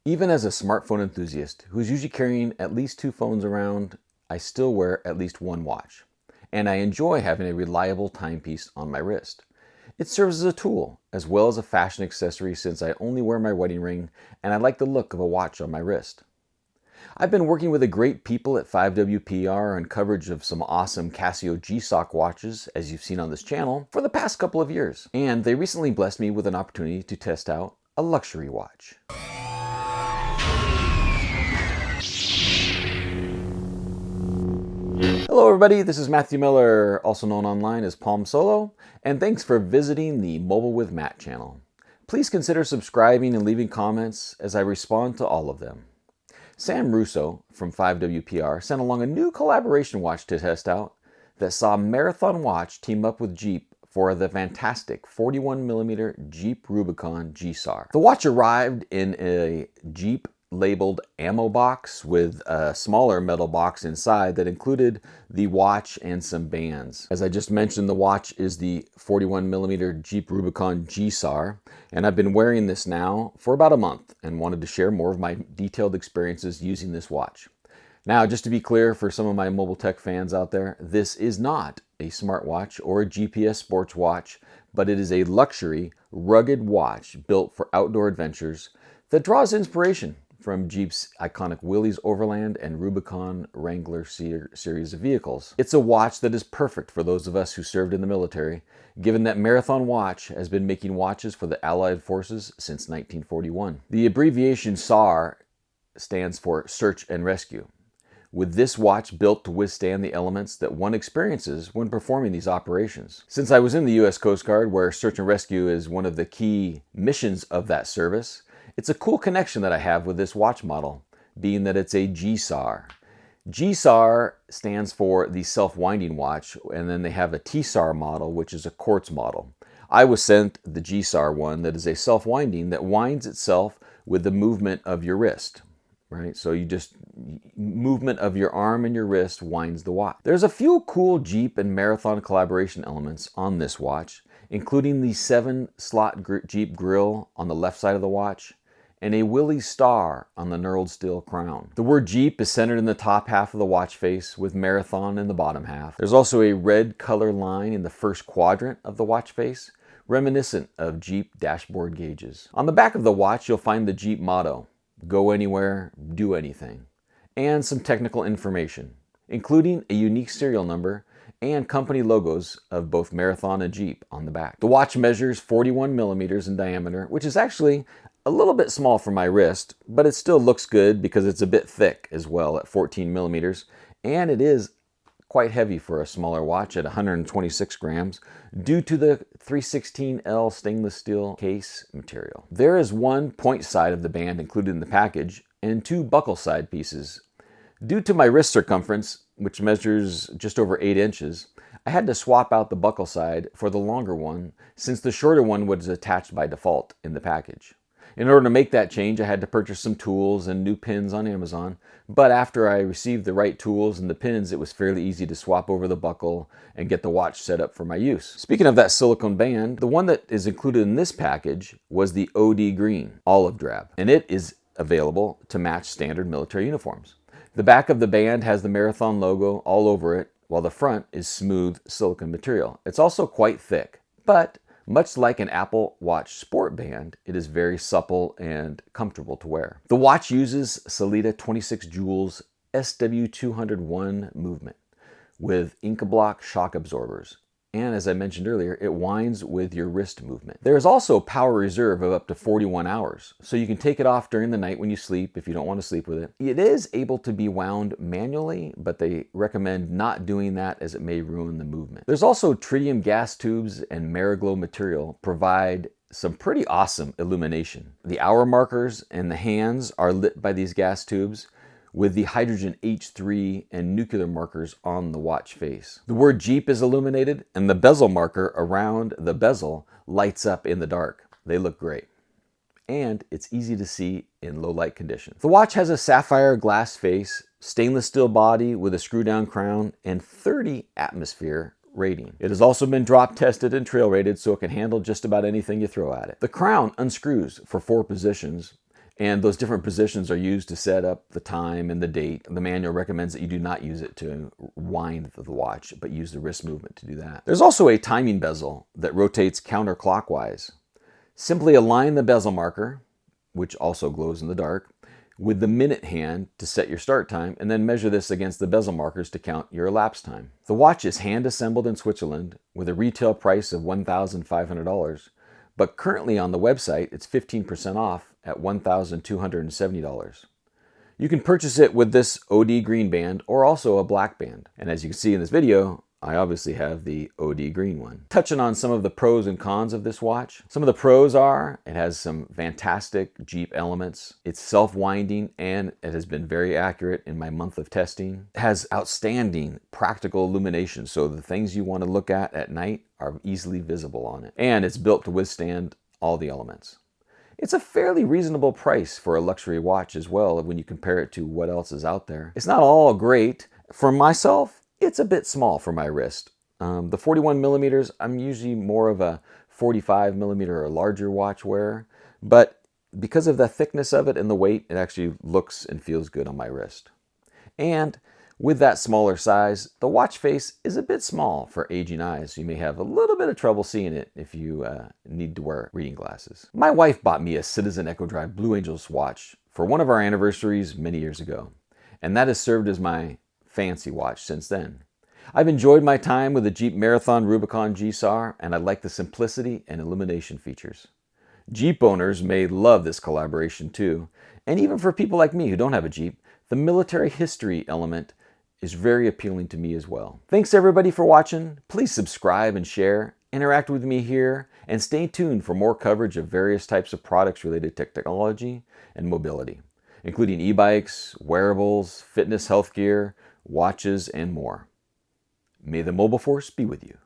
Even as a smartphone enthusiast who's usually carrying at least two phones around, I still wear at least one watch. And I enjoy having a reliable timepiece on my wrist. It serves as a tool, as well as a fashion accessory since I only wear my wedding ring and I like the look of a watch on my wrist. I've been working with the great people at 5WPR on coverage of some awesome Casio GSAR watches, as you've seen on this channel, for the past couple of years. And they recently blessed me with an opportunity to test out a luxury watch. Hello everybody, this is Matthew Miller, also known online as Palm Solo, and thanks for visiting the Mobile with Matt channel. Please consider subscribing and leaving comments as I respond to all of them. Sam Russo from 5WPR sent along a new collaboration watch to test out that saw Marathon Watch team up with Jeep for the fantastic 41mm Jeep Rubicon GSAR. The watch arrived in a Jeep labeled ammo box with a smaller metal box inside that included the watch and some bands. As I just mentioned, the watch is the 41mm Jeep Rubicon GSAR, and I've been wearing this now for about a month and wanted to share more of my detailed experiences using this watch. Now, just to be clear for some of my mobile tech fans out there, this is not a smartwatch or a GPS sports watch, but it is a luxury, rugged watch built for outdoor adventures that draws inspiration from Jeep's iconic Willys Overland and Rubicon Wrangler series of vehicles. It's a watch that is perfect for those of us who served in the military, given that Marathon Watch has been making watches for the Allied forces since 1941. The abbreviation SAR stands for Search and Rescue, with this watch built to withstand the elements that one experiences when performing these operations. Since I was in the U.S. Coast Guard, where search and rescue is one of the key missions of that service, it's a cool connection that I have with this watch model, being that it's a GSAR. GSAR stands for the self-winding watch, and then they have a TSAR model, which is a quartz model. I was sent the GSAR one that is a self-winding that winds itself with the movement of your wrist. Right? So movement of your arm and your wrist winds the watch. There's a few cool Jeep and Marathon collaboration elements on this watch, including the 7-slot Jeep grille on the left side of the watch and a Willys star on the knurled steel crown. The word Jeep is centered in the top half of the watch face with Marathon in the bottom half. There's also a red color line in the first quadrant of the watch face, reminiscent of Jeep dashboard gauges. On the back of the watch, you'll find the Jeep motto, "Go anywhere, do anything," and some technical information, including a unique serial number and company logos of both Marathon and Jeep on the back. The watch measures 41mm in diameter, which is actually a little bit small for my wrist, but it still looks good because it's a bit thick as well at 14mm, and it is quite heavy for a smaller watch at 126 grams due to the 316L stainless steel case material. There is one point side of the band included in the package and two buckle side pieces. Due to my wrist circumference, which measures just over 8 inches, I had to swap out the buckle side for the longer one since the shorter one was attached by default in the package. In order to make that change, I had to purchase some tools and new pins on Amazon, but after I received the right tools and the pins, it was fairly easy to swap over the buckle and get the watch set up for my use. Speaking of that silicone band, the one that is included in this package was the OD green, olive drab, and it is available to match standard military uniforms. The back of the band has the Marathon logo all over it, while the front is smooth silicone material. It's also quite thick, but much like an Apple Watch Sport band, it is very supple and comfortable to wear. The watch uses Sellita 26 joules SW201 movement with Incablock shock absorbers. And as I mentioned earlier, it winds with your wrist movement. There is also power reserve of up to 41 hours, so you can take it off during the night when you sleep if you don't want to sleep with it. It is able to be wound manually, but they recommend not doing that as it may ruin the movement. There's also tritium gas tubes and Mariglow material provide some pretty awesome illumination. The hour markers and the hands are lit by these gas tubes, with the hydrogen H3 and nuclear markers on the watch face. The word Jeep is illuminated, and the bezel marker around the bezel lights up in the dark. They look great. And it's easy to see in low light conditions. The watch has a sapphire glass face, stainless steel body with a screw down crown, and 30 atmosphere rating. It has also been drop tested and trail rated so it can handle just about anything you throw at it. The crown unscrews for 4 positions, And those different positions are used to set up the time and the date. The manual recommends that you do not use it to wind the watch, but use the wrist movement to do that. There's also a timing bezel that rotates counterclockwise. Simply align the bezel marker, which also glows in the dark, with the minute hand to set your start time, and then measure this against the bezel markers to count your elapsed time. The watch is hand assembled in Switzerland with a retail price of $1,500, but currently on the website it's 15% off at $1,270. You can purchase it with this OD green band or also a black band. And as you can see in this video, I obviously have the OD green one. Touching on some of the pros and cons of this watch. Some of the pros are, it has some fantastic Jeep elements. It's self-winding and it has been very accurate in my month of testing. It has outstanding practical illumination, so the things you want to look at night are easily visible on it. And it's built to withstand all the elements. It's a fairly reasonable price for a luxury watch as well when you compare it to what else is out there. It's not all great. For myself, it's a bit small for my wrist. The 41 millimeters, I'm usually more of a 45 millimeter or larger watch wearer, but because of the thickness of it and the weight, it actually looks and feels good on my wrist. And with that smaller size, the watch face is a bit small for aging eyes. You may have a little bit of trouble seeing it if you need to wear reading glasses. My wife bought me a Citizen EcoDrive Blue Angels watch for one of our anniversaries many years ago, and that has served as my fancy watch since then. I've enjoyed my time with the Jeep Marathon Rubicon GSAR, and I like the simplicity and illumination features. Jeep owners may love this collaboration too, and even for people like me who don't have a Jeep, the military history element is very appealing to me as well. Thanks everybody for watching. Please subscribe and share, interact with me here, and stay tuned for more coverage of various types of products related to technology and mobility, including e-bikes, wearables, fitness, health gear, watches, and more. May the mobile force be with you.